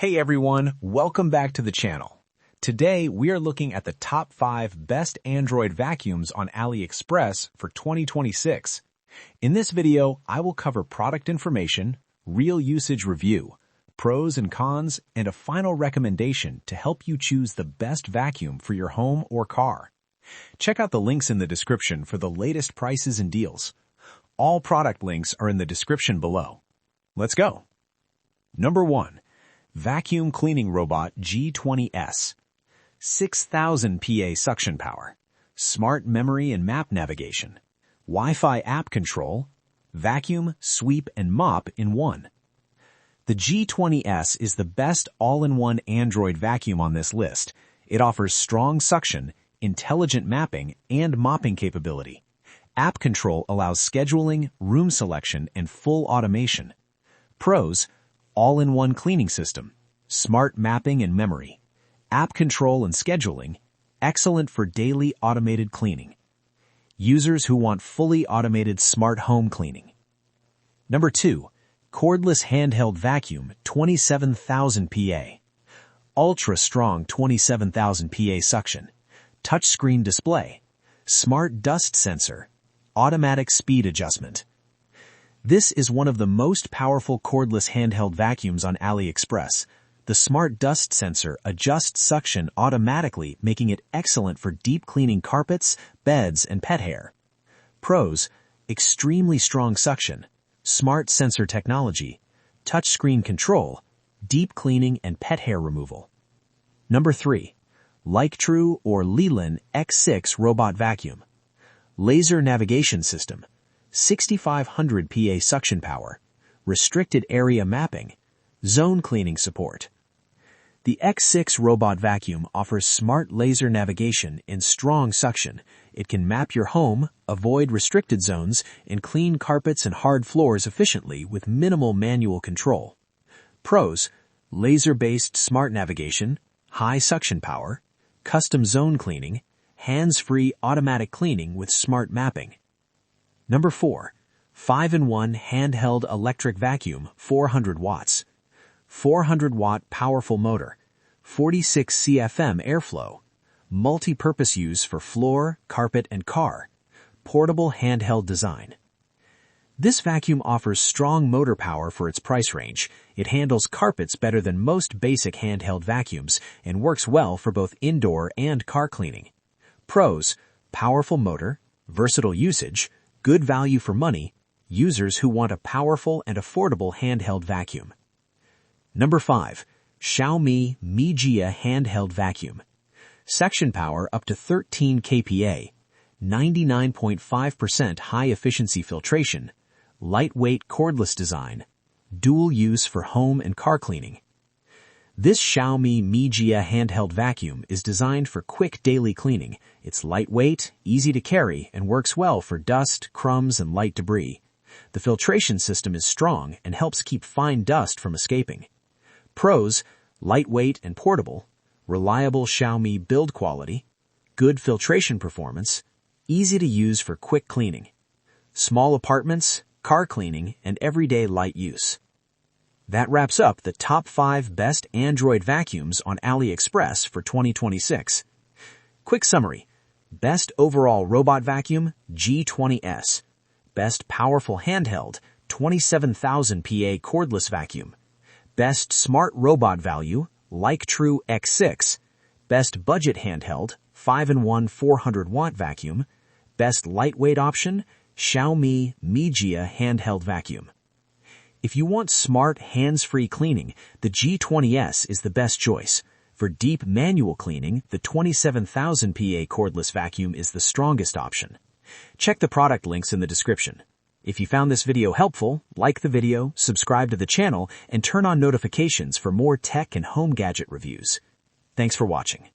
Hey everyone, welcome back to the channel. Today we are looking at the top 5 best Android vacuums on AliExpress for 2026. In this video, I will cover product information, real usage review, pros and cons, and a final recommendation to help you choose the best vacuum for your home or car. Check out the links in the description for the latest prices and deals. All product links are in the description below. Let's go. Number 1. Vacuum Cleaning Robot G20S. 6,000 PA suction power, smart memory and map navigation, Wi-Fi app control, vacuum, sweep, and mop in one. The G20S is the best all-in-one Android vacuum on this list. It offers strong suction, intelligent mapping, and mopping capability. App control allows scheduling, room selection, and full automation. Pros: all-in-one cleaning system, smart mapping and memory, app control and scheduling, excellent for daily automated cleaning. Users who want fully automated smart home cleaning. Number 2. Cordless Handheld Vacuum 27,000 PA. Ultra strong 27,000 PA suction, touchscreen display, smart dust sensor, automatic speed adjustment. This is one of the most powerful cordless handheld vacuums on AliExpress. The smart dust sensor adjusts suction automatically, making it excellent for deep cleaning carpets, beds, and pet hair. Pros: extremely strong suction, smart sensor technology, touchscreen control, deep cleaning, and pet hair removal. Number 3. Liectroux or LILIN X6 Robot Vacuum. Laser navigation system, 6,500 PA suction power, restricted area mapping, zone cleaning support. The X6 robot vacuum offers smart laser navigation and strong suction. It can map your home, avoid restricted zones, and clean carpets and hard floors efficiently with minimal manual control. Pros: laser-based smart navigation, high suction power, custom zone cleaning, hands-free automatic cleaning with smart mapping. Number 4. 5-in-1 Handheld Electric Vacuum 400 watts. 400-watt powerful motor, 46 CFM airflow, multi-purpose use for floor, carpet, and car, portable handheld design. This vacuum offers strong motor power for its price range. It handles carpets better than most basic handheld vacuums and works well for both indoor and car cleaning. Pros: powerful motor, versatile usage, good value for money, users who want a powerful and affordable handheld vacuum. Number 5. XIAOMI MIJIA Handheld Vacuum. Suction power up to 13 kPa, 99.5% high-efficiency filtration, lightweight cordless design, dual use for home and car cleaning. This XIAOMI MIJIA handheld vacuum is designed for quick daily cleaning. It's lightweight, easy to carry, and works well for dust, crumbs, and light debris. The filtration system is strong and helps keep fine dust from escaping. Pros: lightweight and portable, reliable XIAOMI build quality, good filtration performance, easy to use for quick cleaning, small apartments, car cleaning, and everyday light use. That wraps up the top 5 best Android vacuums on AliExpress for 2026. Quick summary. Best overall robot vacuum, G20S. Best powerful handheld, 27,000 PA cordless vacuum. Best smart robot value, Liectroux X6. Best budget handheld, 5-in-1 400-watt vacuum. Best lightweight option, XIAOMI MIJIA handheld vacuum. If you want smart, hands-free cleaning, the G20S is the best choice. For deep manual cleaning, the 27,000 PA cordless vacuum is the strongest option. Check the product links in the description. If you found this video helpful, like the video, subscribe to the channel, and turn on notifications for more tech and home gadget reviews. Thanks for watching.